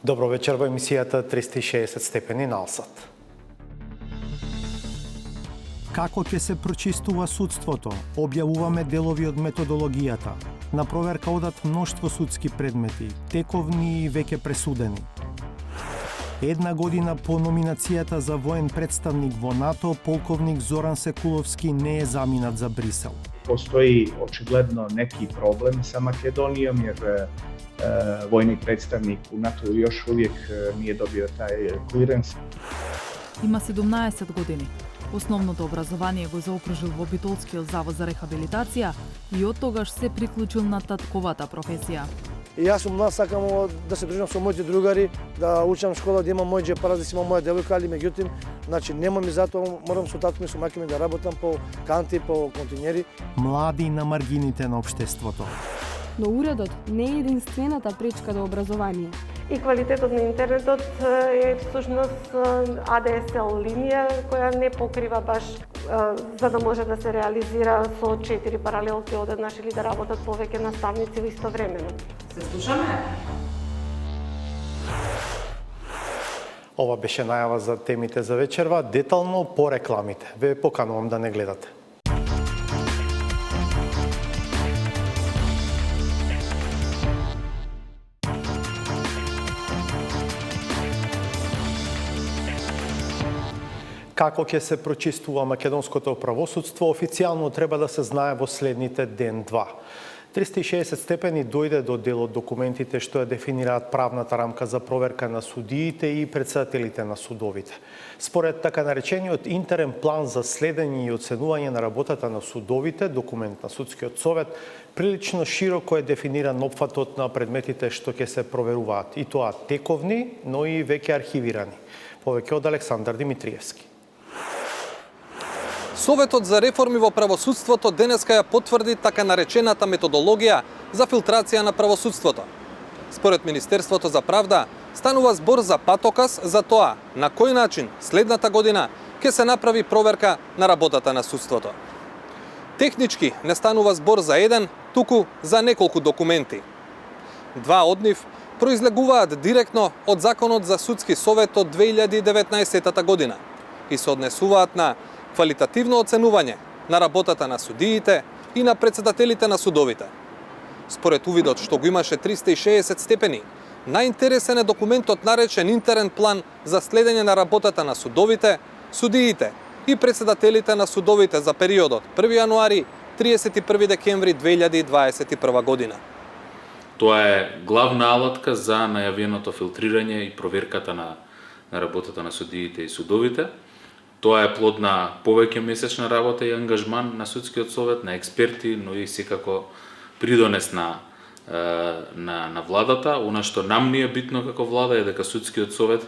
Добро вечер во емисијата 360 степени на Алсат. Како ќе се прочистува судството? Објавуваме делови од методологијата. На проверка одат мноштво судски предмети, тековни и веќе пресудени. Една година по номинацијата за воен представник во НАТО, полковник Зоран Секуловски не е заминат за Брисел. Постои очигледно неки проблем sa Makedonijom jer vojni predstavnik u NATO još uvijek nije dobio taj clearance. Има 17 години. Основното образование го заокружил во Битолскиот завод за рехабилитација и од тогаш се приклучил на татковата професија. И јас сум млад, сакам да се дружам со моите другари, да учам школа, да имам мој џепараз, да си имам моја девојка, али меѓутоа, значи немам и затоа морам со татко ми, со мајка ми да работам по канти, по континери. Млади на маргините на општеството. Но уредот не е единствената пречка до образование. И квалитетот на интернетот е всушност ADSL линија која не покрива баш за да може да се реализира со 4 паралелки одеднаш или да работат повеќе наставници во истовремено. Се слушаме? Ова беше најава за темите за вечерва, детално по рекламите. Ве поканувам да не гледате. Како ќе се прочистува македонското правосудство, официјално треба да се знае во следните ден-два. 360 степени дојде до дел од документите што ја дефинираат правната рамка за проверка на судиите и председателите на судовите. Според така наречениот интерен план за следење и оценување на работата на судовите, документ на Судскиот совет, прилично широко е дефиниран опфатот на предметите што ќе се проверуваат, и тоа тековни, но и веќе архивирани. Повеќе од Александар Димитриевски. Советот за реформи во правосудството денеска ја потврди така наречената методологија за филтрација на правосудството. Според Министерството за правда, станува збор за патоказ за тоа на кој начин следната година ќе се направи проверка на работата на судството. Технички не станува збор за еден, туку за неколку документи. Два од нив произлегуваат директно од Законот за судски совет од 2019 година и се однесуваат на квалитативно оценување на работата на судиите и на председателите на судовите. Според увидот што го имаше 360 степени, најинтересен е документот наречен интерен план за следење на работата на судовите, судиите и председателите на судовите за периодот 1 јануари 31 декември 2021 година. Тоа е главна алатка за најавеното филтрирање и проверката на работата на судиите и судовите. Тоа е плод на повеќе месечна работа и ангажман на Судскиот совет, на експерти, но и секако придонес на владата. Она што нам ни е битно како влада е дека Судскиот совет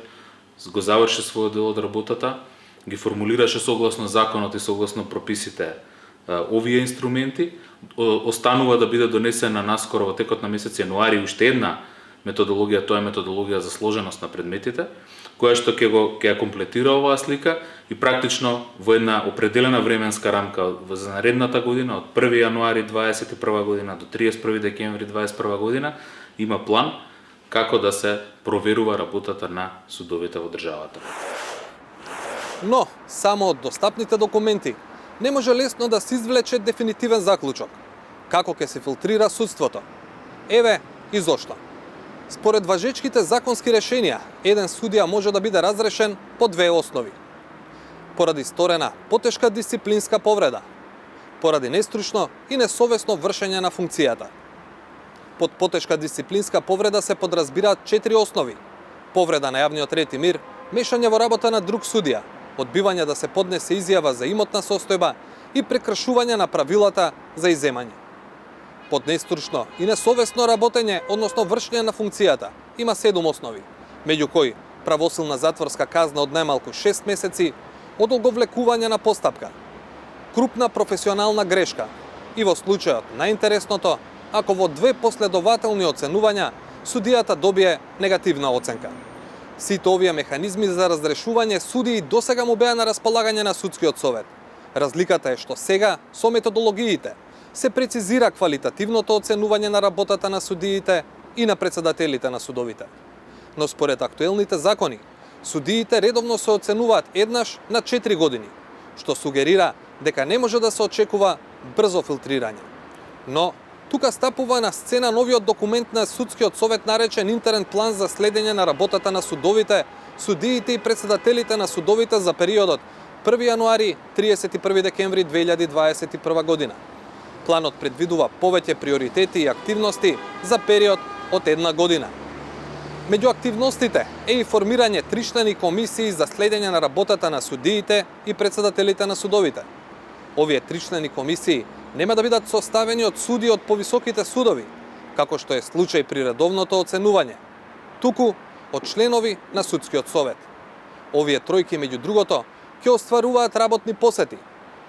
го заврши својот дел од работата, ги формулираше согласно законот и согласно прописите овие инструменти. Останува да биде донесена наскоро во текот на месец јануари уште една методологија, тоа е методологија за сложеност на предметите, која што ќе ја комплетира оваа слика и практично во една определена временска рамка за наредната година, од 1 јануари 2021 година до 31 декември 2021 година, има план како да се проверува работата на судовите во државата. Но, само од достапните документи не може лесно да се извлече дефинитивен заклучок. Како ќе се филтрира судството? Еве и зошто. Според важечките законски решенија, еден судија може да биде разрешен по две основи. Поради сторена потешка дисциплинска повреда, поради нестручно и несовесно вршење на функцијата. Под потешка дисциплинска повреда се подразбираат 4 основи: повреда на јавниот ред и мир, мешање во работа на друг судија, одбивање да се поднесе изјава за имотна состојба и прекршување на правилата за изземање. Под нестручно и несовесно работење, односно вршење на функцијата, има 7 основи, меѓу кои правосилна затворска казна од најмалку 6 месеци, одолговлекување на постапка, крупна професионална грешка и во случајот најинтересното, ако во 2 последователни оценувања судијата добие негативна оценка. Сите овие механизми за разрешување судии досега му беа на располагање на Судскиот совет. Разликата е што сега со методологиите се прецизира квалитативното оценување на работата на судиите и на председателите на судовите. но според актуелните закони, судиите редовно се оценуваат еднаш на 4 години, што сугерира дека не може да се очекува брзо филтрирање. Но тука стапува на сцена новиот документ на Судскиот совет наречен интерен план за следење на работата на судовите, судиите и председателите на судовите за периодот 1 јануари 31 декември 2021 година. Планот предвидува повеќе приоритети и активности за период од една година. Меѓу активностите е и формирање тричлени комисии за следење на работата на судиите и председателите на судовите. Овие тричлени комисии нема да бидат составени од суди од повисоките судови, како што е случај при редовното оценување, туку од членови на Судскиот совет. Овие тројки, меѓу другото, ќе остваруваат работни посети,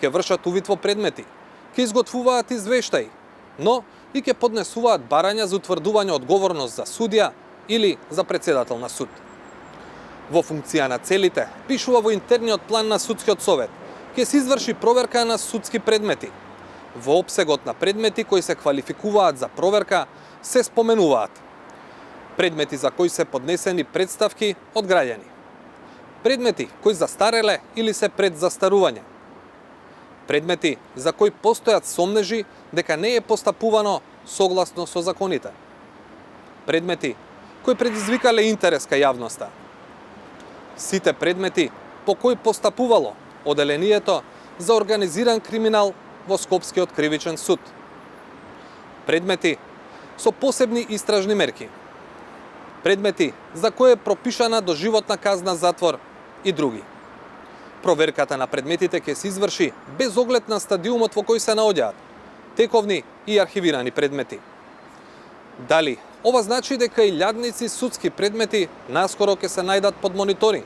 ќе вршат увид во предмети, ќе изготвуваат извештаи, но и ќе поднесуваат барања за утврдување одговорност за судија или за председател на суд. Во функција на целите, пишува во интерниот план на Судскиот совет, ќе се изврши проверка на судски предмети. Во опсегот на предмети кои се квалификуваат за проверка се споменуваат предмети за кои се поднесени представки од граѓани, предмети кои застареле или се пред застарување, предмети за кои постојат сомнежи дека не е постапувано согласно со законите, предмети кои предизвикале интерес кај јавноста, сите предмети по кои постапувало оделението за организиран криминал во Скопскиот кривичен суд, предмети со посебни истражни мерки, предмети за кои е пропишана доживотна казна затвор и други. Проверката на предметите ќе се изврши без оглед на стадиумот во кој се наоѓаат, тековни и архивирани предмети. Дали ова значи дека и илјадници судски предмети наскоро ќе се најдат под мониторинг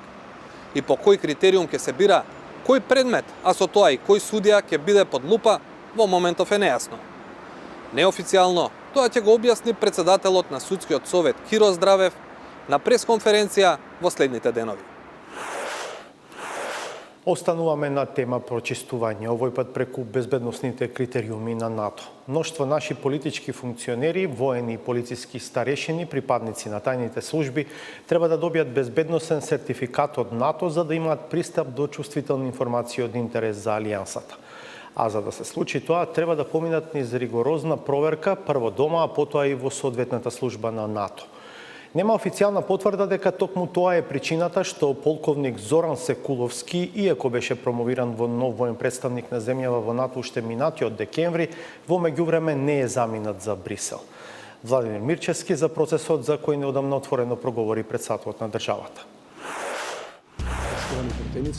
и по кој критериум ќе се бира кој предмет, а со тоа и кој судија ќе биде под лупа, во моментов е нејасно. Неофицијално тоа ќе го објасни председателот на Судскиот совет Киро Здравев на пресконференција во следните денови. Остануваме на тема прочистување, овој пат преку безбедносните критериуми на НАТО. Мноштво наши политички функционери, воени и полициски старешини, припадници на тајните служби, треба да добијат безбедносен сертификат од НАТО за да имаат пристап до чувствителни информации од интерес за Алијансата. А за да се случи тоа, треба да поминат низ ригорозна проверка, прво дома, а потоа и во соодветната служба на НАТО. Нема официјална потврда дека токму тоа е причината што полковник Зоран Секуловски, иако беше промовиран во нов воен представник на земјава во НАТО уште минатиот декември, во меѓувреме не е заминат за Брисел. Владимир Мирчевски за процесот за кој неодамна отворено проговори председателот на државата.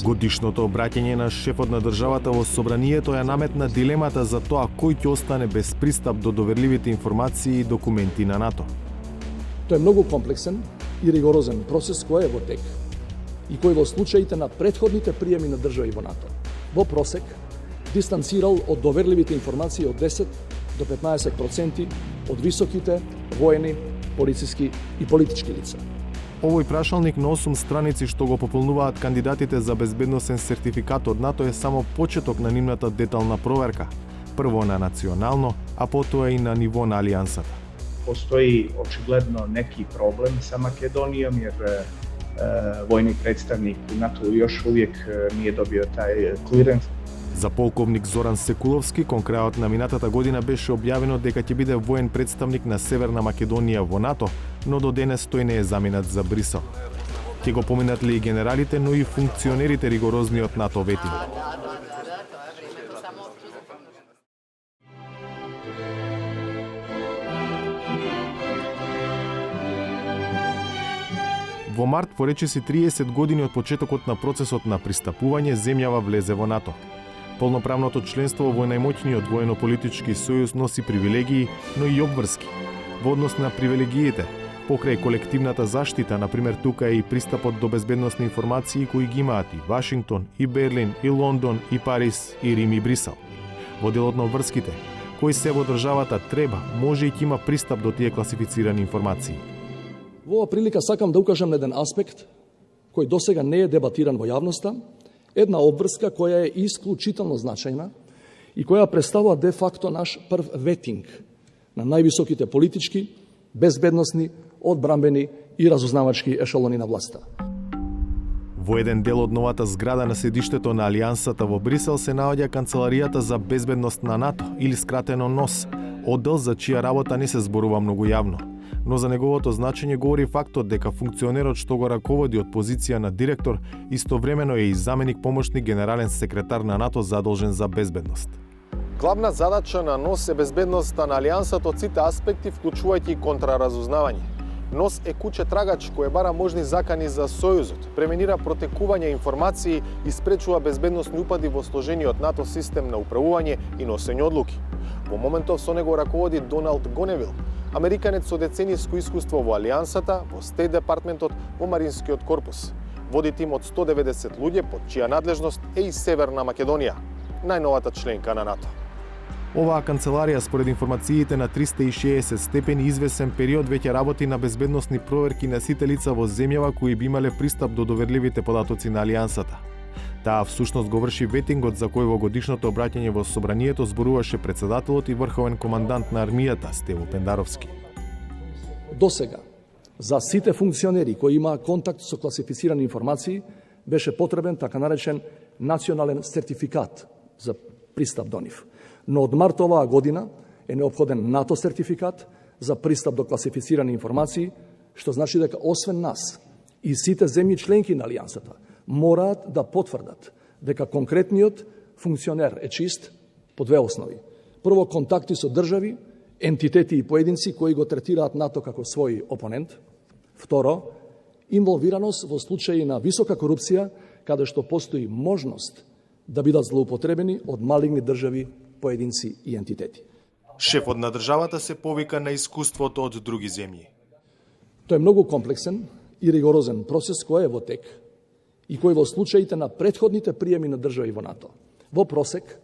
Годишното обраќање на шефот на државата во собранието ја наметна дилемата за тоа кој ќе остане без пристап до доверливите информации и документи на НАТО. Тоа е многу комплексен и ригорозен процес кој е во тек и кој во случаите на претходните приеми на држави во НАТО во просек дистанцирал од доверливите информации од 10 до 15% од високите воени, полициски и политички лица. Овој прашалник на 8 страници што го пополнуваат кандидатите за безбедносен сертификат од НАТО е само почеток на нивната детална проверка, прво на национално, а потоа и на ниво на Алијансата. Постоji очигледно neki problem sa Makedonijom jer vojni predstavnik u NATO još uvijek nije dobio taj clearance. За полковник Зоран Секуловски, кон крајот на минатата година беше објавено дека ќе биде воен представник на Северна Македонија во НАТО, но до денес тој не е заминат за Брисел. Ќе го поминат ли и генералите, но и функционерите ригорозниот НАТО ветинг. Во март, поречиси 30 години од почетокот на процесот на пристапување, земјава влезе во НАТО. Полноправното членство во најмоќниот воено-политички сојуз носи привилегии, но и обврски. Во однос на привилегиите, покрај колективната заштита, например тука е и пристапот до безбедносни информации кои ги имаат и Вашингтон, и Берлин, и Лондон, и Париз, и Рим, и Брисел. Во делот на обврските, кои се во државата треба, може и ќе има пристап до тие класифицирани информации. Во оваа прилика сакам да укажам на еден аспект кој досега не е дебатиран во јавноста, една обврска која е исклучително значајна и која представува де факто наш прв ветинг на највисоките политички, безбедносни, одбранбени и разузнавачки ешелони на власта. Во еден дел од новата зграда на седиштето на Алијансата во Брисел се наоѓа Канцеларијата за безбедност на НАТО, или скратено НОС, оддел за чија работа не се зборува многу јавно. Но за неговото значење говори фактот дека функционерот што го раководи од позиција на директор истовремено е и заменик помошник генерален секретар на НАТО задолжен за безбедност. Главна задача на НОС е безбедноста на Алијансата од сите аспекти, вклучувајќи и контраразузнавање. НОС е куче трагач кој бара можни закани за Сојузот, пременира протекување информации и спречува безбедносни упади во сложениот НАТО систем на управување и носење одлуки. Во моментов со него раководи Доналд Гоневил, американец со децениско искуство во Алијансата, во Стейт департментот, во Маринскиот корпус. Води тим од 190 луѓе под чија надлежност е и Северна Македонија, најновата членка на НАТО. Оваа канцеларија според информациите на 360 степени извесен период веќе работи на безбедносни проверки на сите лица во земјава кои би имале пристап до доверливите податоци на Алијансата. Таа всушност го врши ветингот за кој во годишното обраќање во собранието зборуваше председателот и врховен командант на армијата Стево Пендаровски. До сега, за сите функционери кои имаа контакт со класифицирани информации, беше потребен така наречен национален сертификат за пристап до нив. Но од март оваа година е неопходен НАТО сертификат за пристап до класифицирани информации, што значи дека освен нас и сите земји членки на Алијансата мораат да потврдат дека конкретниот функционер е чист по две основи. Прво, контакти со држави, ентитети и поединци кои го третираат НАТО како свој опонент. Второ, инволвираност во случаи на висока корупција, каде што постои можност да бидат злоупотребени од малигни држави, поединци и ентитети. Шефот на државата се повика на искуството од други земји. Тој е многу комплексен и ригорозен процес кој е во тек и кој во случаите на претходните приеми на држави во НАТО во просек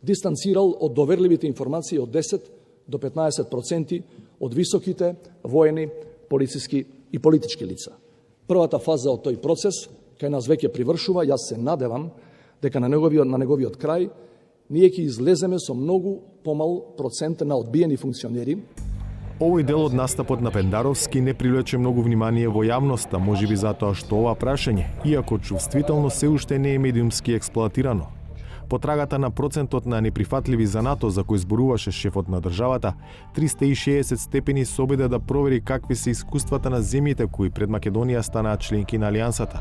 дистанцирал од доверливите информации од 10 до 15% од високите воени, полициски и политички лица. Првата фаза од тој процес кај нас веќе привршува. Јас се надевам дека на неговиот крај ние ќе излеземе со многу помал процент на одбиени функционери. Овој дел од настапот на Пендаровски не привлече многу внимание во јавноста, можеби затоа што ова прашање, иако чувствително, се уште не е медиумски експлоатирано. Потрагата на процентот на неприфатливи за НАТО за кој зборуваше шефот на државата, 360 степени се обиде да провери какви се искуствата на земјите кои пред Македонија станаа членки на Алијансата.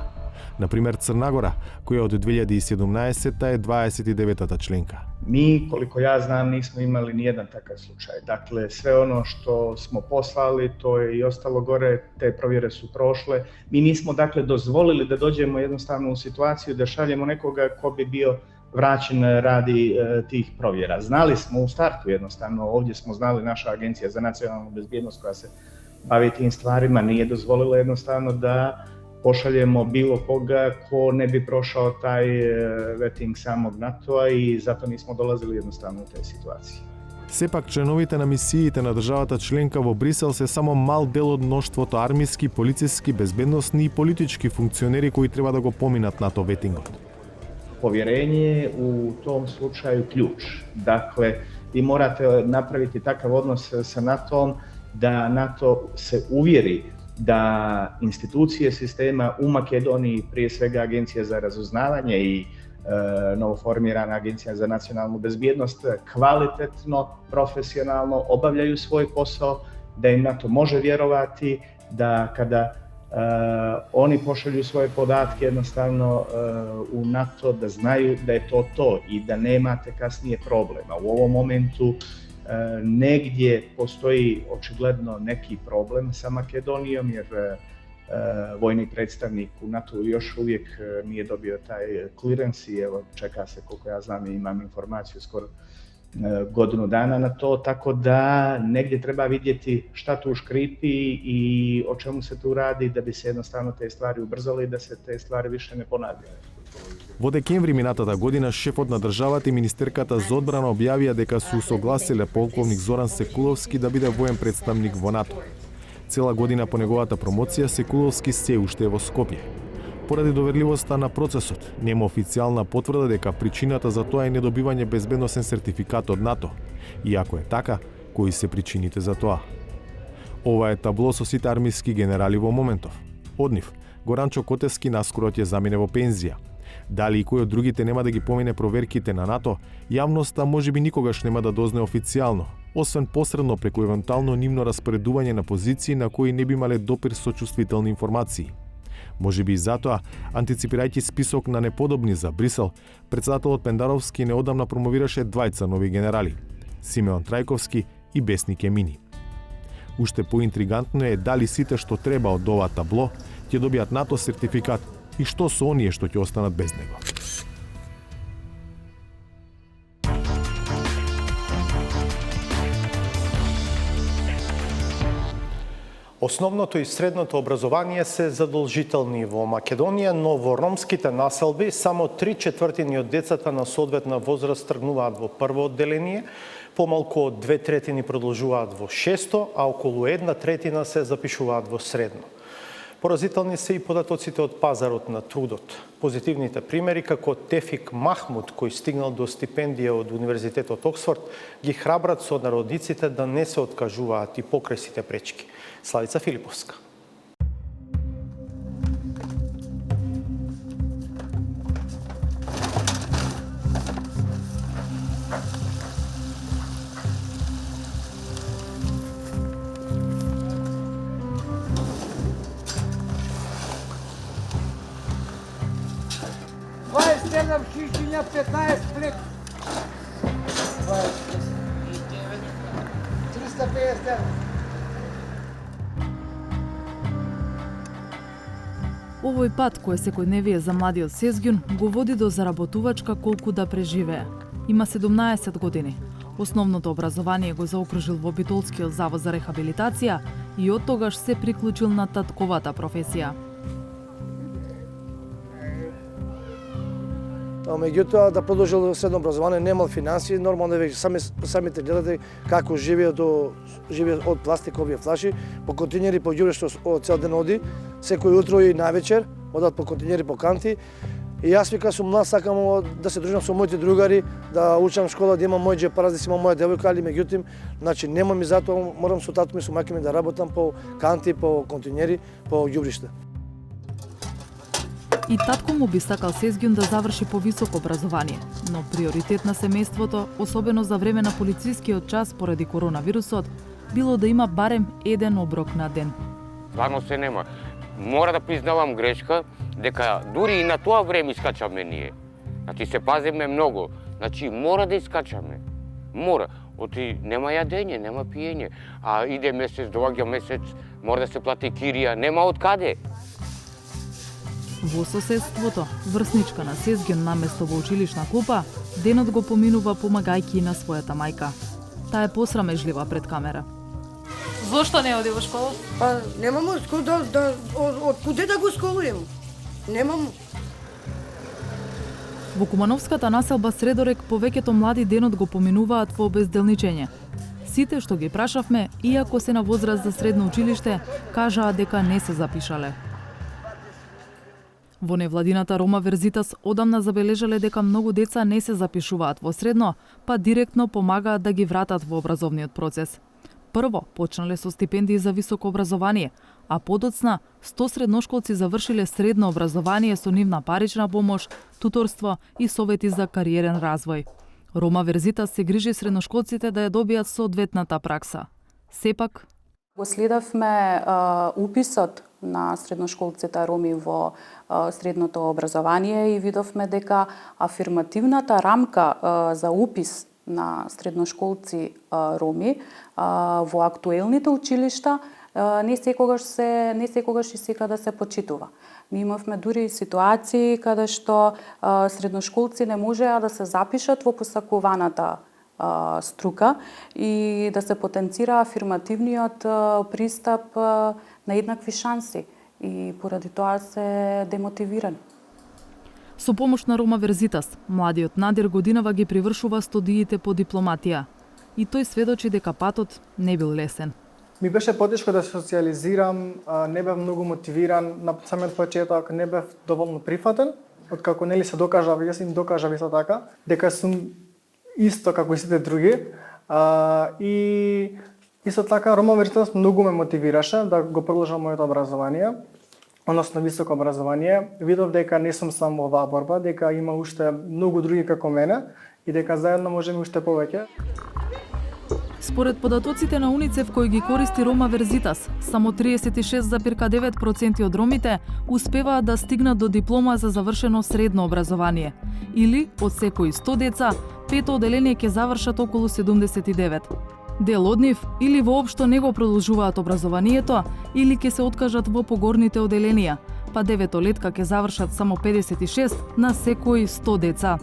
Например, Црна Гора, која од 2017 е 29-та членка. Mi, koliko ja znam, nismo imali ni jedan takav slučaj. Dakle, sve ono što smo poslali, to je i ostalo gore, te provjere su prošle. Mi nismo, dakle, dozvolili da dođemo jednostavno u situaciju da šaljemo nekoga ko bi bio vraćen radi tih provjera. Znali smo u startu jednostavno, ovdje smo znali, naša Agencija za nacionalnu bezbjednost koja se bavi tim stvarima nije dozvolila jednostavno da pošaljemo bilo koga ko ne bi prošao taj vetting samog NATO-a i zato nismo dolazili jednostavno u te situacije. Сепак, членовите на мисиите на државата членка во Брисел се само мал дел од мноштвото армиски, полициски, безбедносни и политички функционери кои треба да го поминат НАТО ветингот. Povjerenje je u tom slučaju ključ. Dakle, vi morate napraviti takav odnos sa NATO-om da NATO se uvjeri da institucije sistema u Makedoniji, prije svega Agencija za razuznavanje i novoformirana Agencija za nacionalnu bezbjednost, kvalitetno, profesionalno obavljaju svoj posao, da im NATO može vjerovati, da kada oni pošalju svoje podatke jednostavno u NATO, da znaju da je to i da nemate kasnije problema. U ovom momentu negdje postoji očigledno neki problem sa Makedonijom, jer vojni predstavnik u NATO još uvijek nije dobio taj clearance i evo čeka se, koliko ja znam i imam informaciju, skoro godinu dana na to, tako da negdje treba vidjeti šta tu škripi i o čemu se tu radi da bi se jednostavno te stvari ubrzale i da se te stvari više ne ponavljaju. Во декември минатата година шефот на државата и министерката за одбрана објавија дека се усогласиле полковник Зоран Секуловски да биде воен представник во НАТО. Цела година по неговата промоција Секуловски се уште е во Скопје. Поради доверливоста на процесот, нема официјална потврда дека причината за тоа е недобивање безбедносен сертификат од НАТО. И ако е така, кои се причините за тоа? Ова е табло со сите армиски генерали во моментов. Од нив, Горанчо Котевски наскоро ќе замине во пензија. Дали и кој од другите нема да ги помине проверките на НАТО, јавноста можеби никогаш нема да дозне официјално, освен посредно преку евентуално нивно распоредување на позиции на кои не би имале допир со чувствителни информации. Можеби и затоа, антиципирајќи список на неподобни за Брисел, председателот Пендаровски неодамна промовираше двајца нови генерали – Симеон Трајковски и Бесник Емини. Уште поинтригантно е дали сите што треба од ова табло ќе добијат НАТО сертификат и што со оние што ќе останат без него. Основното и средното образование се задолжителни во Македонија, но во ромските населби само 3/4 од децата на соодветна возраст тргнуваат во прво одделение, помалку од 2/3 продолжуваат во шесто, а околу 1/3 се запишуваат во средно. Поразителни се и податоците од пазарот на трудот. Позитивните примери, како Тефик Махмуд, кој стигнал до стипендија од Универзитетот Оксфорд, ги храбрат сонародниците да не се откажуваат и покрај сите пречки. Славица Филиповска. Седам шишиња, 15 плек. 350. Овој пат, кој секојдневие за младиот Сезгјун, го води до заработувачка колку да преживее. Има 17 години. Основното образование го заокружил во Битолскиот завод за рехабилитација и од тогаш се приклучил на татковата професија. Меѓутоа, да продолжил средно образование, немал финансии, нормално веќе самите гледате како живеат од пластикови флаши, по континери, по ѓубре што цел ден оди, секој утро и навечер, одат по континери, по канти. И јас вика сум млад, сакам да се дружам со моите другари, да учам школа, да имам мој џепараз, да си имам моја девојка, али меѓутоа, значи немам и затоа морам со татко ми, со мајка ми да работам по канти, по континери, по ѓубришта. И татко му би сакал Сезгјун да заврши по високо образование, но приоритет на семејството, особено за време на полицискиот час поради коронавирусот, било да има барем еден оброк на ден. Стварно се нема. Мора да признавам грешка, дека дури и на тоа време искачаме ние. Значи се пазиме многу. Значи мора да искачаме. Мора. Оти нема јадење, нема пиење. А иде месец, доаѓа месец, мора да се плати кирија, нема од каде. Во соседството, врсничка на Сезгјун наместо во училишна клупа, денот го поминува помагајќи на својата мајка. Таа е посрамежлива пред камера. Зошто не оди во школа? Па немам од куде да го школуjem. Немам. Во Кумановската населба Средорек повеќето млади денот го поминуваат во безделничење. Сите што ги прашавме, иако се на возраст за средно училиште, кажаа дека не се запишале. Во невладината Рома Верзитас одамна забележале дека многу деца не се запишуваат во средно, па директно помагаат да ги вратат во образовниот процес. Прво, почнале со стипендии за високо образование, а подоцна 100 средношколци завршиле средно образование со нивна парична помош, туторство и совети за кариерен развој. Рома Верзитас се грижи средношколците да ја добијат соодветната пракса. Сепак, го следевме уписот на средношколците роми во средното образование и видовме дека афирмативната рамка за упис на средношколци роми во актуелните училишта не секогаш и сега да се почитува. Ми имавме дури ситуации каде што средношколци не можеа да се запишат во посакуваната струка и да се потенцира афирмативниот пристап на еднакви шанси и поради тоа се демотивирани. Со помош на Рома Верзитас, младиот Надир годинава ги привршува студиите по дипломатија. И тој сведочи дека патот не бил лесен. Ми беше потешко да се социализирам, не бев многу мотивиран, на самиот почеток не бев доволно прифатен, откако нели се докажав, јас им докажав исто така, дека сум исто како и сите други. И Исто така, Рома Верзитас многу ме мотивираше да го продолжам моето образование, односно високо образование. Видов дека не сум само во оваа борба, дека има уште многу други како мене и дека заедно можеме уште повеќе. Според податоците на УНИЦЕФ кои ги користи Рома Верзитас, само 36,9% од ромите успеваат да стигнат до диплома за завршено средно образование. Или, од секои 100 деца, 5 оделение ќе завршат околу 79. Дел од нив или воопшто не го продолжуваат образованието, или ќе се откажат во погорните оделенија, па деветолетка ќе завршат само 56 на секои 100 деца.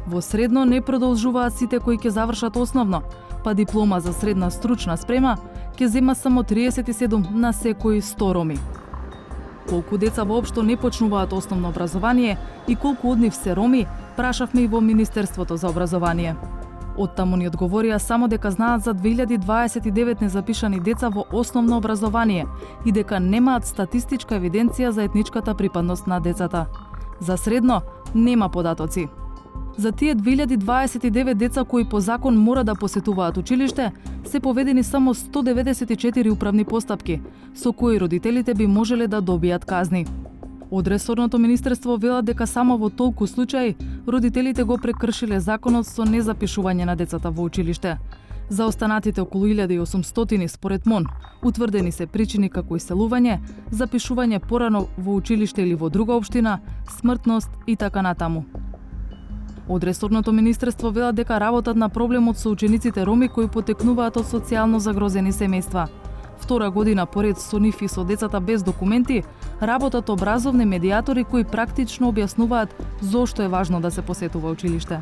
Во средно не продолжуваат сите кои ќе завршат основно, па диплома за средна стручна спрема ќе зема само 37 на секои 100 роми. Колку деца воопшто не почнуваат основно образование и колку од нив се роми, прашавме и во Министерството за образование. Оттаму ни одговорија само дека знаат за 2029 незапишани деца во основно образование и дека немаат статистичка евиденција за етничката припадност на децата. За средно нема податоци. За тие 2029 деца кои по закон мора да посетуваат училиште, се поведени само 194 управни постапки, со кои родителите би можеле да добијат казни. Од ресорното министерство велат дека само во толку случаи родителите го прекршиле законот со незапишување на децата во училиште. За останатите околу 1800 според МОН, утврдени се причини како иселување, запишување порано во училиште или во друга општина, смртност и така натаму. Од ресорното министерство велат дека работат на проблемот со учениците роми кои потекнуваат од социјално загрозени семејства. Втора година поред со нив и со децата без документи, работат образовни медијатори кои практично објаснуваат зошто е важно да се посетува училиште.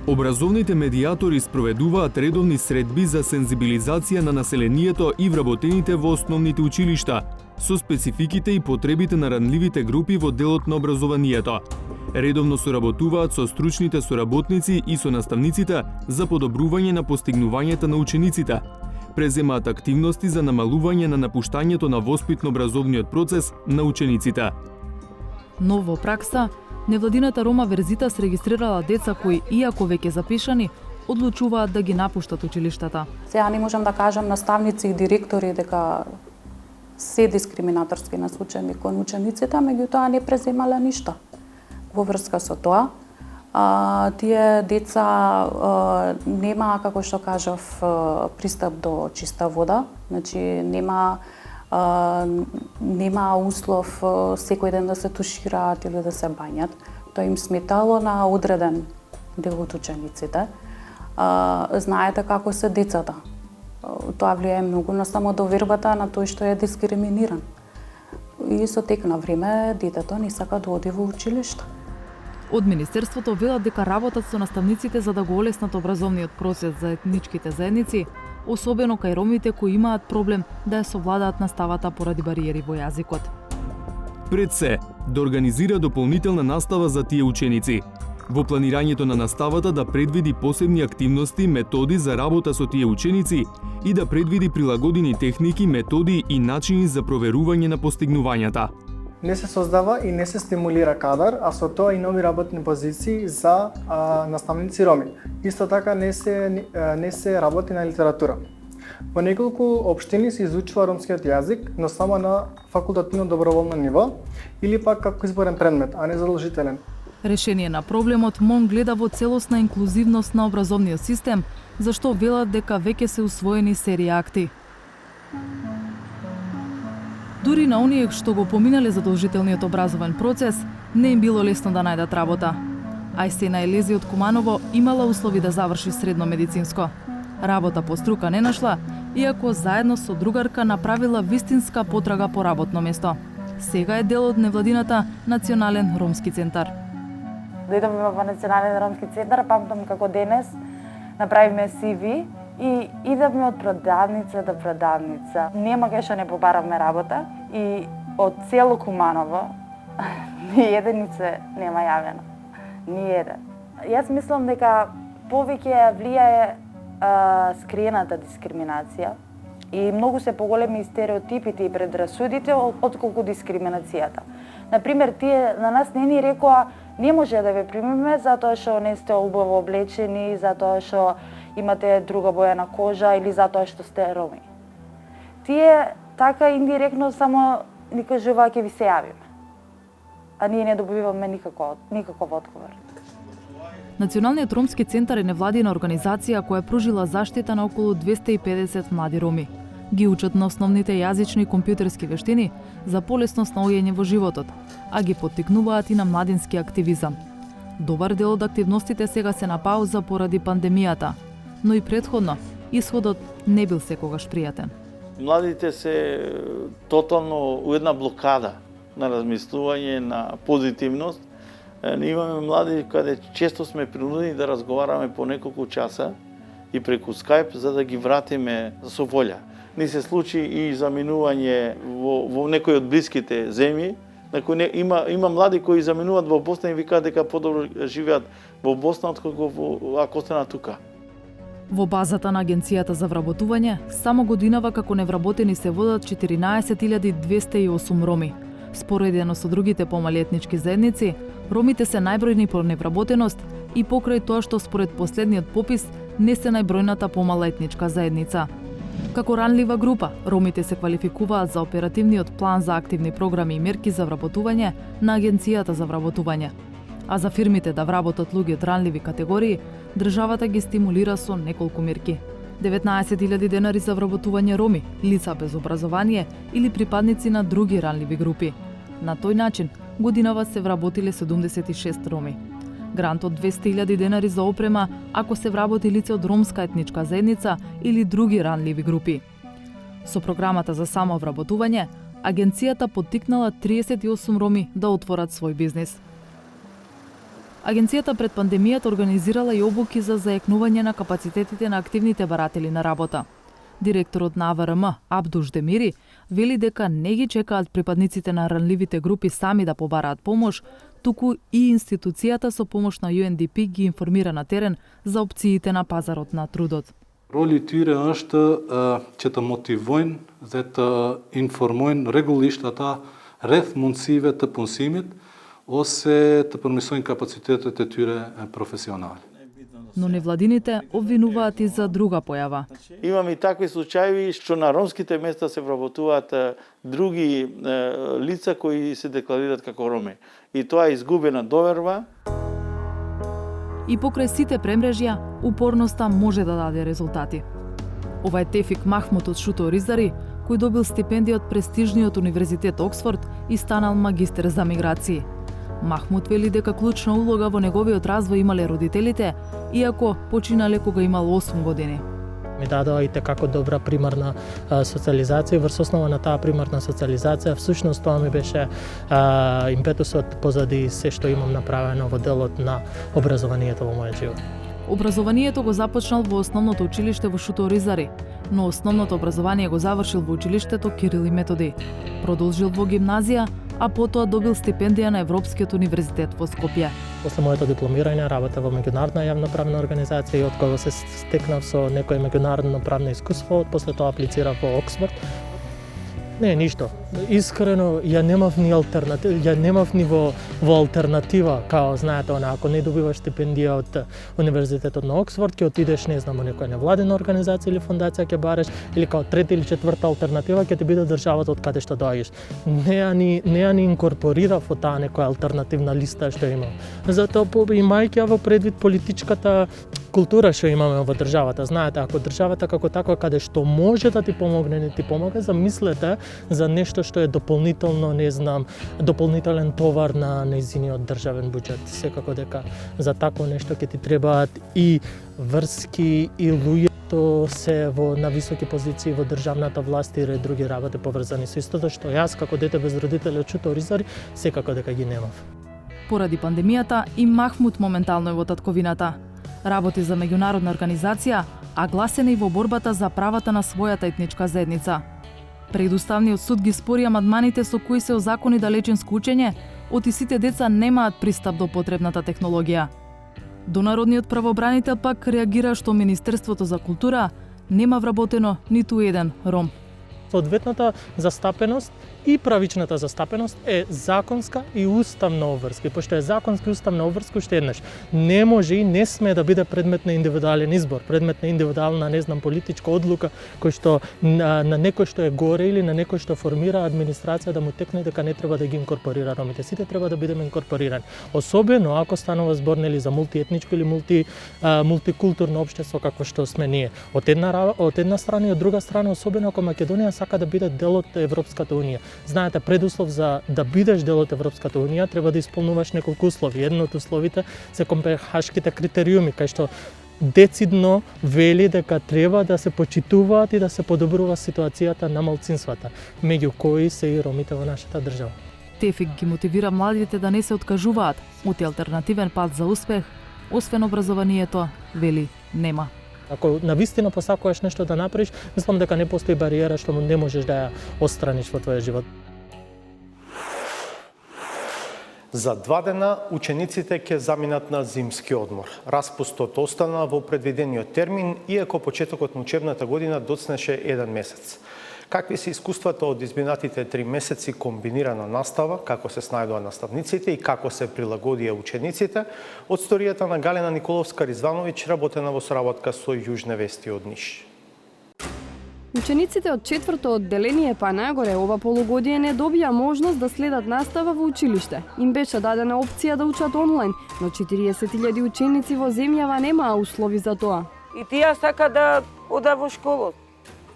Образовните медијатори спроведуваат редовни средби за сензибилизација на населението и вработените во основните училишта, со спецификите и потребите на ранливите групи во делот на образованието. Редовно соработуваат со стручните соработници и со наставниците за подобрување на постигнувањата на учениците. Преземаат активности за намалување на напуштањето на воспитно-образовниот процес на учениците. Ново пракса, невладината Рома Верзитас регистрирала деца кои, иако веќе запишани, одлучуваат да ги напуштат училиштата. Сега не можам да кажам наставници и директори дека се дискриминаторски насочени кон учениците, меѓутоа не преземале ништо. Во врска со тоа, тие деца нема, како што кажав, пристап до чиста вода, значи нема услов секој ден да се тушираат или да се бањат. Тоа им сметало на одреден дел од учениците. Знаете како се децата. Тоа влијае многу на самодовербата на тој што е дискриминиран. И со тек на време детето не сака да оди во училиште. Од Министерството велат дека работат со наставниците за да го олеснат образовниот процес за етничките заедници, особено кај ромите кои имаат проблем да ја совладаат наставата поради бариери во јазикот. Пред се, да организира дополнителна настава за тие ученици. Во планирањето на наставата да предвиди посебни активности, методи за работа со тие ученици и да предвиди прилагодени техники, методи и начини за проверување на постигнувањата. Не се создава и не се стимулира кадар, а со тоа и нови работни позиции за наставници роми. Исто така не се работи на литература. Во неколку општини се изучува ромскиот јазик, но само на факултативно доброволно ниво или пак како изборен предмет, а не задолжителен. Решение на проблемот МОН гледа во целосна инклузивност на образовниот систем, зашто велат дека веќе се усвоени серија акти. Дури на оние што го поминале задолжителниот образовен процес, не им било лесно да најдат работа. Ајсена Елези од Куманово имала услови да заврши средно медицинско. Работа по струка не нашла, иако заедно со другарка направила вистинска потрага по работно место. Сега е дел од невладината Национален ромски центар. Дојдовме во Национален ромски центар, памтам како денес, направивме CV и идевме од продавница до продавница. Нема кај што не побаравме работа и од цело Куманово ни еден се нема јавено. Ни еден. Јас мислам дека повеќе влијае скриената дискриминација и многу се поголеми стереотипите и предрасудите отколку дискриминацијата. Например, тие на нас не ни рекоа не може да ве примиме затоа што не сте убаво облечени, затоа што имате друга боја на кожа или затоа што сте роми. Тие така индиректно само ни кажува ќе ви се јавиме. А ние не добиваме никаков одговор. Националниот ромски центар е невладина организација која пружила заштита на околу 250 млади роми. Ги учат на основните јазични и компјутерски вештини за полесно снаоѓање во животот, а ги поттикнуваат и на младински активизам. Добар дел од активностите сега се на пауза поради пандемијата, но и претходно исходот не бил секогаш пријатен. Младите се тотално у една блокада на размислување, на позитивност. Ние имаме млади каде често сме принудени да разговараме по неколку часа и преку Skype за да ги вратиме со волја. Ни се случи и заминување во некои од блиските земји. Има млади кои заминуваат во Босна и викаат дека подобро живеат во Босна отколку ако останат тука. Во базата на Агенцијата за вработување, само годинава како невработени се водат 14.208 роми. Споредено со другите помали етнички заедници, ромите се најбројни по невработеност и покрај тоа што според последниот попис не се најбројната помала етничка заедница. Како ранлива група, ромите се квалификуваат за оперативниот план за активни програми и мерки за вработување на Агенцијата за вработување. А за фирмите да вработат луѓе од ранливи категории, државата ги стимулира со неколку мерки. 19.000 денари за вработување роми, лица без образование или припадници на други ранливи групи. На тој начин, годинава се вработиле 76 роми. Грант од 200.000 денари за опрема ако се вработи лице од ромска етничка заедница или други ранливи групи. Со програмата за самовработување, агенцијата поттикнала 38 роми да отворат свој бизнис. Агенцијата пред пандемијата организирала и обуки за зајакнување на капацитетите на активните баратели на работа. Директорот на АВРМ, Абдуш Демири, вели дека не ги чекаат припадниците на ранливите групи сами да побараат помош, туку и институцијата со помош на UNDP ги информира на терен за опциите на пазарот на трудот. Роли tyre është që të motivojnë dhe të informojnë rregullisht ata rreth mundësive të punësimit ose të përmirësojnë kapacitetet e tyre profesionale. Но невладините обвинуваат и за друга појава. Имаме и такви случаи што на ромските места се вработуваат други лица кои се декларираат како роми. И тоа е изгубена доверба. И покрај сите премрежја, упорноста може да даде резултати. Ова е Тефик Махмут од Шуто Ризари, кој добил стипендија од престижниот универзитет Оксфорд и станал магистер за миграции. Махмут вели дека клучна улога во неговиот развој имале родителите, иако починале кога имал 8 години. Ми дадоа и како добра примарна социализација. Врз основа на таа примарна социализација, всушност тоа ми беше импетусот позади се што имам направено во делот на образованието во мојот живот. Образованието го започнал во основното училиште во Шуто Ризари, но основното образование го завршил во училиштето Кирил и Методи. Продолжил во гимназија, а потоа добил стипендија на Европскиот универзитет во Скопје. После моето дипломирање работа во меѓународна јавноправна организација и од кога се стекнав со некој меѓународно правно искуство, после тоа аплицирав во Оксфорд. Не, ништо. Искрено, ја немав ни во алтернатива, као, знаете, ако не добиваш стипендија од Универзитетот на Оксфорд, ќе отидеш, не знам, во некоја невладина организација или фондација ќе бареш, или као трета или четврта алтернатива ќе ти биде државата од каде што доаѓаш. Не ја ни инкорпорирав во таа некоја алтернативна листа што имам. Затоа, имајќи ја во предвид политичката култура што имаме во државата, знаете, ако државата како таква каде што може да ти помогне, не ти помага, замислете за нешто што е дополнително, не знам, дополнителен товар на нејзиниот државен буџет. Секако дека за такво нешто ќе ти требаат и врски и луѓето се на високи позиции во државната власт и други работи поврзани со истото што јас како дете без родители од Шуто Ризари секако дека ги немав. Поради пандемијата и Махмут моментално е во татковината. Работи за меѓународна организација, а гласен е и во борбата за правата на својата етничка заедница. Предуставниот суд ги спори амандманите со кои се озакони далечинско учење, оти сите деца немаат пристап до потребната технологија. Донародниот правобранител пак реагира што Министерството за култура нема вработено ниту еден ром. Соодветната застапеност и правичната застапеност е законска и уставна обврска. И пошто е законска и уставна обврска, уште еднаш не може и не сме да биде предмет на индивидуален избор, предмет на индивидуална, политичка одлука кој што на некој што е горе или на некој што формира администрација да му текне дека не треба да ги инкорпорира ромите. Сите треба да бидеме инкорпорирани. Особено ако станува збор за мултиетничко или мултикултурно општество како што сме ние. Од една страна и од друга страна, особено ако Македонија сака да биде дел од Европската унија. Знаете, предуслов за да бидеш дел од Европската унија треба да исполнуваш неколку услови. Едно од условите се Копенхашките критериуми, кај што децидно вели дека треба да се почитуваат и да се подобрува ситуацијата на малцинствата, меѓу кои се и ромите во нашата држава. Тефик ги мотивира младите да не се откажуваат. Оти алтернативен пат за успех, освен образованието, вели, нема. Ако навистина посакуваш нешто да направиш, мислам дека не постои бариера што не можеш да ја отстраниш во твојот живот. За 2 дена учениците ќе заминат на зимски одмор. Распустот остана во предвидениот термин, иако почетокот на учебната година доцнеше 1 месец. Какви се искуствата од изминатите 3 месеци комбинирана настава, како се снајдоа наставниците и како се прилагодија учениците, од сторијата на Галена Николовска-Ризвановиќ, работена во соработка со Јужне вести од Ниш. Учениците од 4-то одделение па нагоре ова полугодие не добија можност да следат настава во училиште. Им беше дадена опција да учат онлайн, но 40.000 ученици во земјава немаа услови за тоа. И тие сака да ода во школа.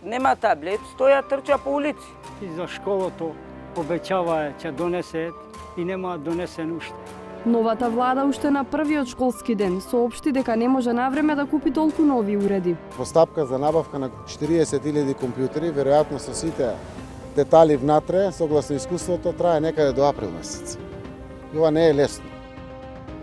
Нема таблет, стоја трча по улици. И за школото обеќаваа ќе донесет и нема донесен уште. Новата влада уште на првиот школски ден соопшти дека не може навреме да купи толку нови уреди. Постапка за набавка на 40.000 компјутери, веројатно со сите детали внатре, согласно искуството, трае некаде до април месец. И ова не е лесно.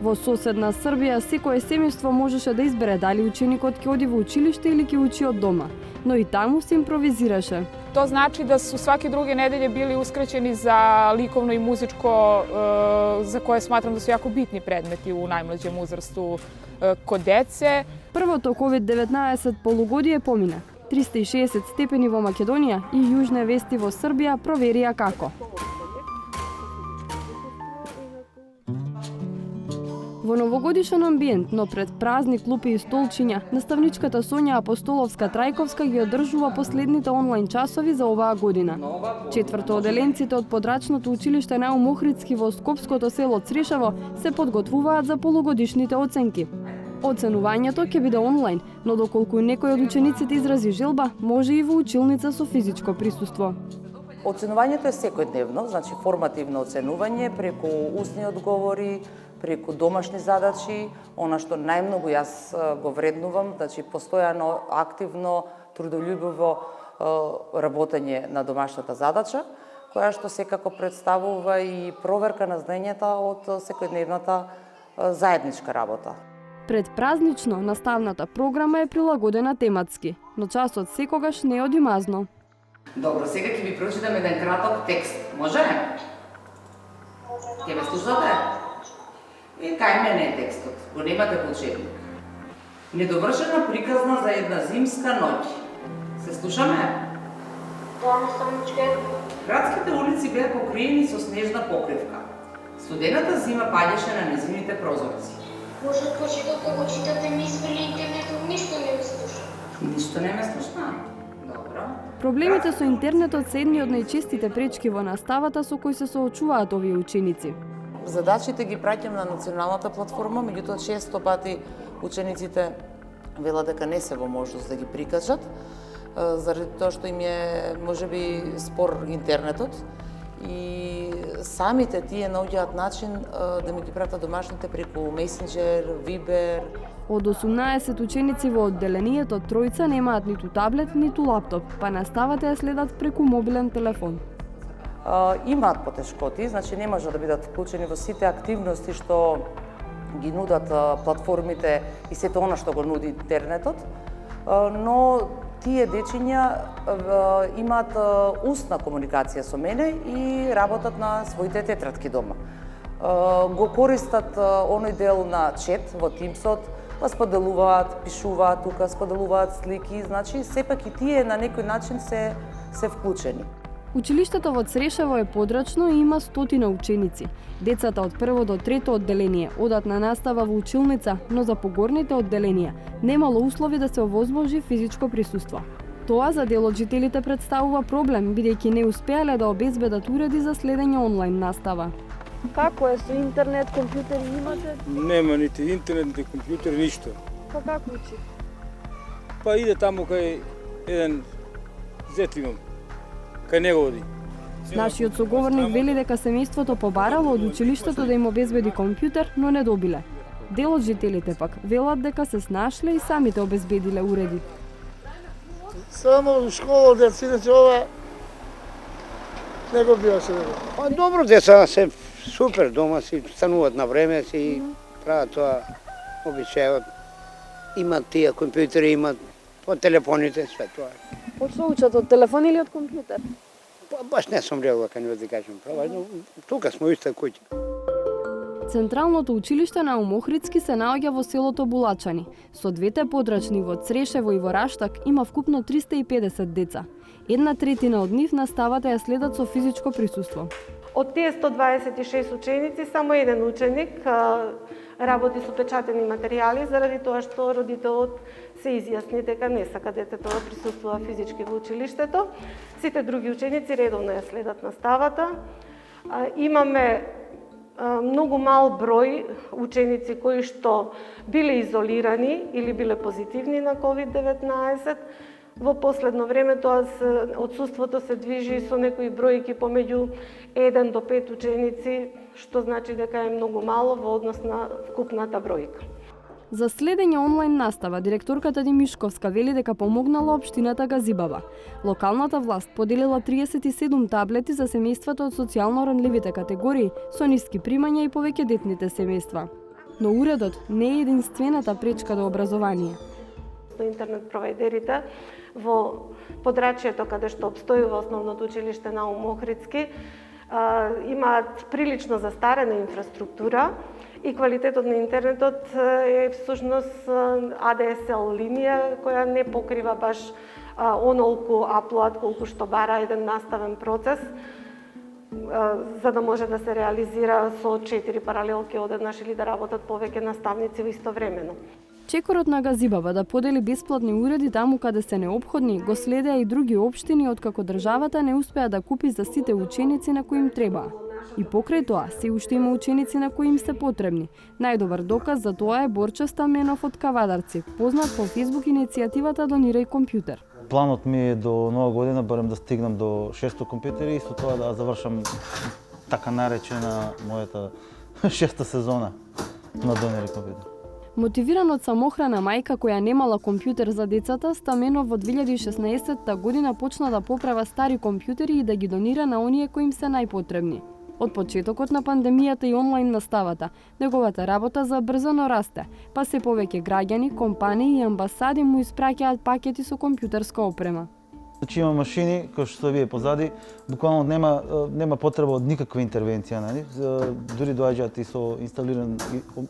Во соседна Србија секое семејство можеше да избере дали ученикот ќе оди во училиште или ќе учи од дома, но и таму се импровизираше. To znači da su svake druge nedelje bili uskraćeni za likovno i muzičko, za koje smatram da su jako bitni predmeti u najmlađem uzrastu kod dece. Првото COVID-19 полугодие помина. 360 степени во Македонија и Јужне вести во Србија проверија како. Во новогодишен амбиент, но пред празни клупи и столчиња, наставничката Сонја Апостоловска-Трајковска ги одржува последните онлайн часови за оваа година. 4-то оделенците од подрачното училиште Наум Охридски во Скопското село Црешево се подготвуваат за полугодишните оценки. Оценувањето ќе биде онлайн, но доколку некој од учениците изрази желба, може и во училница со физичко присуство. Оценувањето е секојдневно, значи формативно оценување преку устни одговори, преку домашни задачи, она што најмногу јас го вреднувам, значи постојано, активно, трудолюбиво работење на домашната задача, која што секако представува и проверка на знаењата од секојдневната заедничка работа. Предпразнично наставната програма е прилагодена тематски, но часот секогаш не одимазно. Добро, сега ќе ви прочитам еден краток текст. Може? Ќе ме слушате? И кај мене е текстот. Го немате во учебник. Недовршена приказна за една зимска ноќ. Се слушаме? Да, наставничке. Градските улици беа покриени со снежна покривка. Студената зима паѓаше на незините прозорци. Може почитате го читате ми извели интернетот, ништо не ме слуша. Ништо не ме слушна? Добро. Проблемите со интернетот се едни од најчестите пречки во наставата со кои се соочуваат овие ученици. Задачите ги праќам на националната платформа, меѓутоа често пати учениците велат дека не се во можност да ги прикажат, заради тоа што им е можеби спор интернетот и самите тие наоѓаат начин да ми ги пратат домашните преку Messenger, Viber. Од 18 ученици во одделението, тројца немаат ниту таблет, ниту лаптоп, па наставата ја следат преку мобилен телефон. Имаат потешкоти, значи не може да бидат вклучени во сите активности што ги нудат платформите и сето она што го нуди интернетот, но тие дечиња имаат устна комуникација со мене и работат на своите тетрадки дома. Го користат оној дел на чет во Teams-от, па споделуваат, пишуваат тука, споделуваат слики, значи сепак и тие на некој начин се се вклучени. Училиштето во Црешево е подрачно и има 100 ученици. Децата од прво до трето одделение одат на настава во училница, но за погорните одделенија немало услови да се овозможи физичко присуство. Тоа за дел од жителите представува проблем, бидејќи не успеале да обезбедат уреди за следење онлайн настава. Како е со интернет, компјутери имате? Нема нити интернет, нити компјутер, ништо. Па како учи? Па иде таму кај еден зет имам, кај него оди. Нашиот соговорник вели дека семејството побарало од училиштето да им обезбеди компјутер, но не добиле. Дел од жителите пак велат дека се снашле и самите обезбедиле уреди. Само во школа деците ова не го биаше. Па добро, деца се супер, дома си стануваат на време, си прават тоа обичајот. Имат тие компјутери, имат по телефоните, све тоа. Од што учат, од телефон или од компјутер? Баш не сум гледал, кога не да кажам права, но тука смо исто куќа. Централното училиште на Охридски се наоѓа во селото Булачани. Со двете подрачни во Црешево и во Раштак има вкупно 350 деца. 1/3 од нив наставата ја следат со физичко присуство. Од тие 126 ученици, само еден ученик работи со печатени материјали, заради тоа што родителот се изјасни дека не сака детето да присуствува физички во училиштето. Сите други ученици редовно ја следат наставата. Имаме многу мал број ученици кои што биле изолирани или биле позитивни на COVID-19. Во последно време тоа отсуството се движи со некои бројки помеѓу 1 до 5 ученици, што значи дека е многу мало во однос на вкупната бројка. За следење онлайн настава, директорката Димишковска вели дека помогнала општината Газибаба. Локалната власт поделила 37 таблети за семејствата од социјално ранливите категории со ниски примања и повеќедетните семејства. Но уредот не е единствената пречка до образование. Интернет провайдерите во подрачјето каде што обстојува основното училиште на Охридски имаат прилично застарена инфраструктура и квалитетот на интернетот е всушност ADSL линија која не покрива баш онолку upload колку што бара еден наставен процес за да може да се реализира со 4 паралелки одеднаш или да работат повеќе наставници во истовремено. Чекорот на Газибаба да подели бесплатни уреди таму каде се неопходни го следеа и други општини откако државата не успеа да купи за сите ученици на кои им треба. И покрај тоа, се уште има ученици на кои им се потребни. Најдобар доказ за тоа е Борча Стаменов од Кавадарци, познат по Facebook иницијативата Донирај компјутер. Планот ми е до нова година барем да стигнам до 600 компјутери и со тоа да завршам така наречена мојата 6-та сезона на Донирај компјутер. Мотивиран од самохрана мајка која немала компјутер за децата, Стаменов во 2016 година почна да поправа стари компјутери и да ги донира на оние кои им се најпотребни. Од почетокот на пандемијата и онлайн наставата, неговата работа забрзано расте, па се повеќе граѓани, компании и амбасади му испраќаат пакети со компјутерска опрема. Значи има машини кои што вие позади, буквално нема потреба од никаква интервенција, нали? Дури доаѓаат и со инсталиран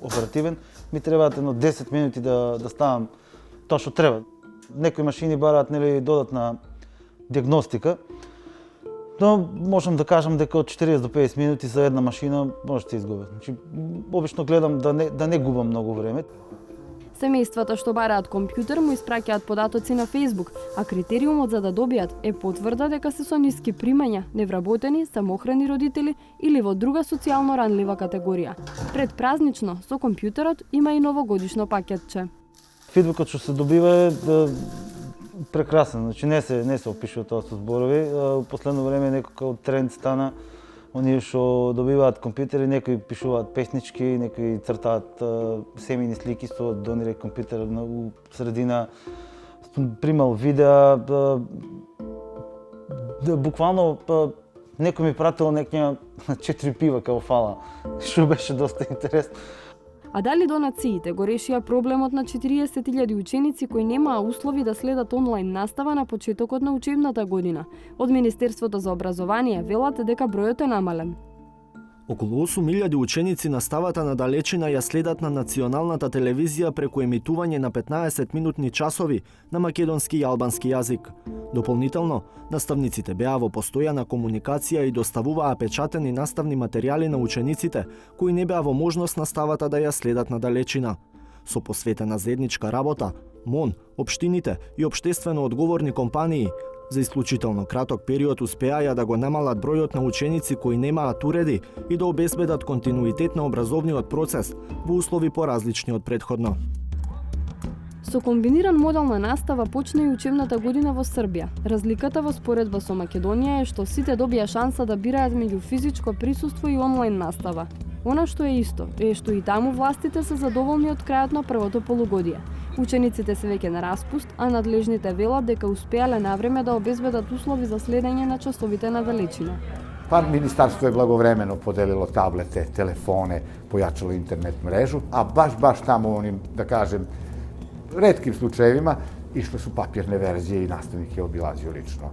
оперативен, ми требаат едно 10 минути да ставам тоа што треба. Некои машини бараат нели додатна диагностика. Но можам да кажам дека од 40 до 50 минути за една машина може да се изгубат. Значи обично гледам да не губам многу време. Семејствата што бараат компјутер му испраќаат податоци на Facebook, а критериумот за да добијат е потврда дека се со ниски примања, невработени, самохрани родители или во друга социјално ранлива категорија. Предпразнично со компјутерот има и новогодишно пакетче. Фидбекот што се добива е прекрасен, значи не се опишува тоа со зборови. Последно време некако тренд стана оние што добиваат компјутери, некои пишуваат песнички, некои цртаат семејни слики со Донирај компјутер у средина, примал видеа, буквално некој ми пратил некоја 4 пива као фала, што беше доста интересно. А дали донациите го решија проблемот на 40.000 ученици кои немаа услови да следат онлайн настава на почетокот на учебната година? Од Министерството за образование велат дека бројот е намален. Околу 8.000 ученици наставата на далечина ја следат на националната телевизија преку емитување на 15-минутни часови на македонски и албански јазик. Дополнително, наставниците беа во постојана комуникација и доставуваа печатени наставни материјали на учениците кои не беа во можност наставата да ја следат на далечина. Со посветена заедничка работа, МОН, општините и општествено одговорни компании за исклучително краток период успеаја да го намалат бројот на ученици кои немаат уреди и да обезбедат континуитет на образовниот процес во услови поразлични од претходно. Со комбиниран модел на настава почна и учебната година во Србија. Разликата во споредба со Македонија е што сите добија шанса да бираат меѓу физичко присуство и онлайн настава. Она што е исто е што и таму властите се задоволни од крајот на првото полугодие. Учениците се веќе на распуст, а надлежните велат дека успеале навреме да обезбедат услови за следење на часовите на далечина. Па Министарство е благовремено поделило таблете, телефоне, појачало интернет мрежу, а баш таму оним, да кажем, ретким случаевима, ишле су папирне верзije и наставник ја обилазио лично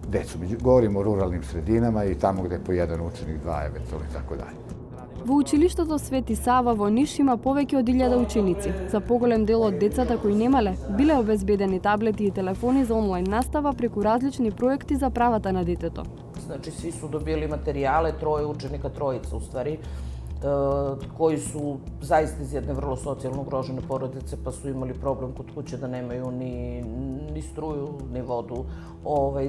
децу. Говорим о руралним срединама и таму где по еден ученик, два евентуално и така даје. Во училиштето Свети Сава во Ниш има повеќе од 1000 ученици. За поголем дел од децата кои немале, биле обезбедени таблети и телефони за онлайн настава преку различни проекти за правата на детето. Значи, сви су добили материјале, троје ученика, тројица уствари, кои су заиста из едне врло социјално угрожene породице, па су имали проблем код куќе да немају ни струју, ни воду.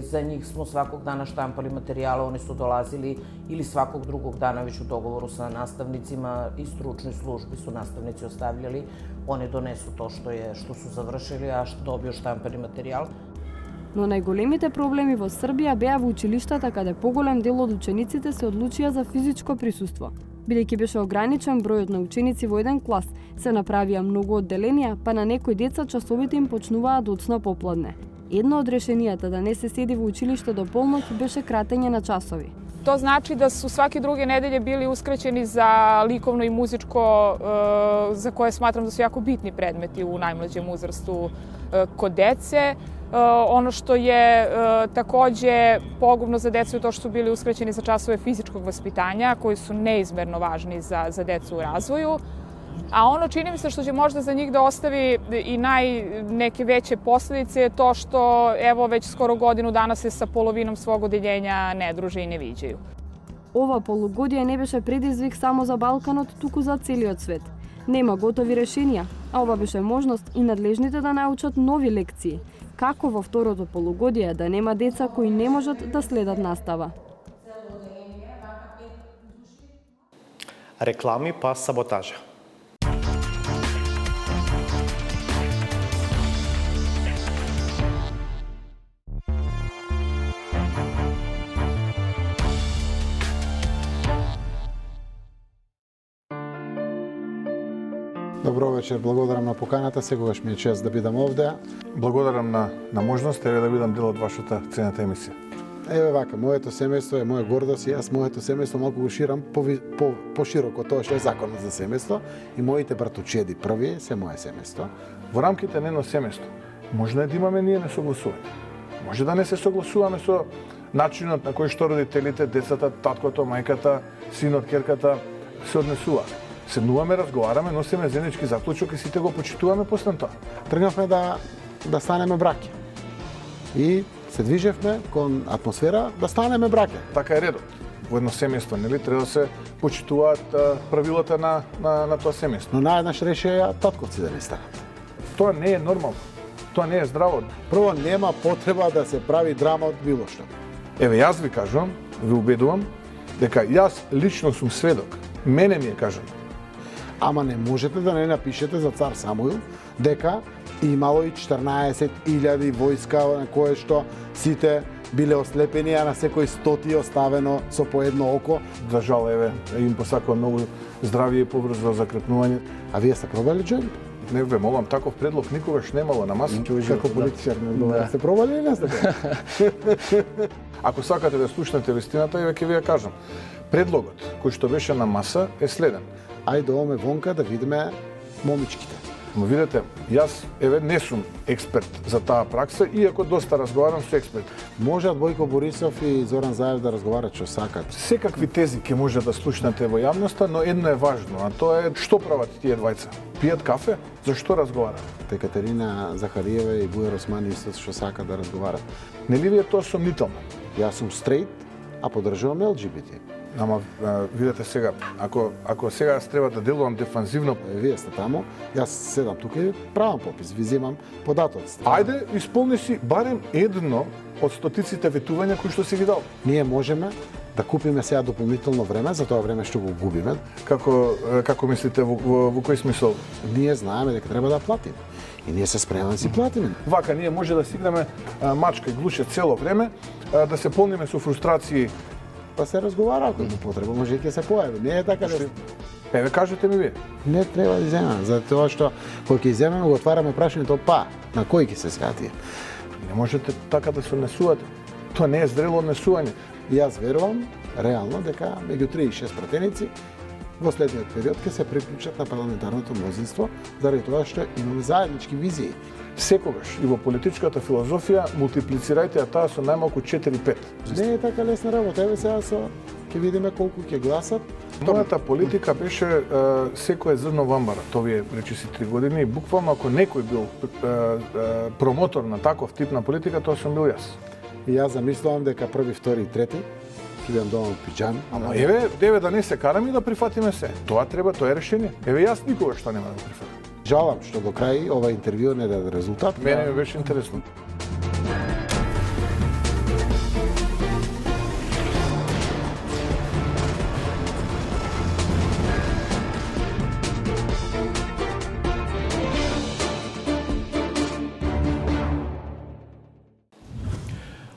За njih smo svakog dana štampali materijale, oni su dolazili ili svakog drugog dana već u dogovoru sa nastavnicima i stručnoj službi su nastavnici ostavljali. Oni donesu to što su završili, a što dobio štampani materijal. Но најголемите проблеми во Србија беа во училиштата каде поголем дел од учениците се одлучија за физичко присуство. Бидејќи беше ограничен бројот на ученици во еден клас, се направија многу одделенија, па на некои деца часовите им почнуваа доцна попладне. Едно од решенијата да не се седи во училиште до полноќ беше кратење на часови. To znači da su svake druge nedelje bili uskraćeni za likovno i muzičko, za koje smatram da su jako bitni predmeti u najmlađem uzrastu kod dece. Ono što je takođe pogubno za decu je to što su bili uskraćeni za časove fizičkog vaspitanja, koji su neizmerno važni za decu u razvoju. A ono, čini mi se, što će možda za njih da ostavi i neke veće posledice je to što, evo, već skoro godinu dana se sa polovinom svog odeljenja ne druže i ne viđaju. Ова полугодие не беше предизвик само за Балканот, туку за целиот свет. Нема готови решенија, а ова беше можност и надлежните да научат нови лекции. Како во второто полугодие да нема деца кои не можат да следат настава. Реклами па саботажа. Добро вечер, благодарам на поканата, сегогаш ми е чест да бидам овде. Благодарам на можност да бидам дел од вашата ценета емисија. Еве вака, моето семејство е моја гордост и јас моето семејство малку го ширам пошироко тоа што е законот за семејство и моите братучеди први се мое семејство. Во рамките на едно семејство можно е да имаме ние несогласување. Може да не се согласуваме со начинот на кој што родителите, децата, таткото, мајката, синот, керката се однесуваат. Седнуваме, разговараме, носиме заеднички заклучок и сите го почитуваме после тоа. Тргнавме да станеме браќа. И се движевме кон атмосфера да станеме браќа. Така е редот. Во едно семејство, нели, треба да се почитуваат правилата на тоа семејство. Но наеднаш решија татковци да не станат. Тоа не е нормално. Тоа не е здраво. Прво, нема потреба да се прави драма од било што. Еве, јас ви кажувам, ви убедувам, дека јас лично сум сведок. Мене ми е кажано. Ама не можете да не напишете за цар Самуил дека имало и 14.000 војска на кое што сите биле ослепени, а на секој 100 оставено со по едно око. За жал, еве, им посакувам многу здравје и побрзо закрепнување. А вие сте пробали джоинт? Не ве молам, таков предлог никогаш немало на маса. Како политичар не одговара. Сте пробали или не сте? Ако сакате да слушнете вистината, еве ќе ви ја кажам. Предлогот кој што беше на маса е следен. Ајде овоме вонка да видиме момичките. Но видете, јас не сум експерт за таа пракса, иако доста разговарам со експерти. Можат Бојко Борисов и Зоран Заев да разговарат што сакат. Секакви тези ќе може да слушнете во јавноста, но едно е важно, а тоа е што прават тие двајца. Пијат кафе? Зашто разговараат? Екатерина Захариева и Бујар Османи исто што сакат да разговарат. Нели ви е тоа сомнително? Јас сум стрейт, а поддржувам ЛГБТ. Ама видете сега, ако сега јас треба да делувам дефанзивно, вие сте таму, јас седам тука и правам попис, ви земам податоци. Ајде, исполни си барем едно од стотиците ветувања кои што си ги дал. Ние можеме да купиме сега дополнително време, за тоа време што го губиме. Како мислите, во кој смисол? Ние знаеме дека треба да платиме. И ние се спремаме да си платиме. Вака, ние може да си играме мачка и глуше цело време, да се полниме со фрустрации. Па се разговара, ако има потреба, може и ќе се појави. Не е така да... Еве, кажете ми вие. Не треба да земаме, затоа што кога ќе земеме, го отвараме прашањето, па, на кој ќе се сега тие? Не можете така да се однесувате. Тоа не е зрело однесување. Јас верувам, реално, дека меѓу 3 и 6 пратеници во следниот период ќе се приклучат на парламентарното мнозинство, заради тоа што имаме заеднички визии. Секогаш и во политичката филозофија мултиплицирајте таа со најмалку 4-5. Не е така лесна работа, еве сега ќе видиме колку ќе гласат. Мојата политика беше секое зрно во амбара. Тоа ви е речиси 3 години и буквално ако некој бил промотор на таков тип на политика, тоа сум бил јас. И јас замислувам дека први, втори и трети ќе бидам дома во пиџами. Ама еве да не се караме и да прифатиме се. Тоа треба, тоа е решение. Еве јас никогаш тоа нема да го прифатам. Жалам што до крај ова интервју не даде резултат. Мене ми беше интересно.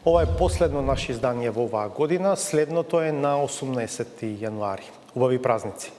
Ова е последно наше издание во оваа година, следното е на 18 јануари. Убави празници!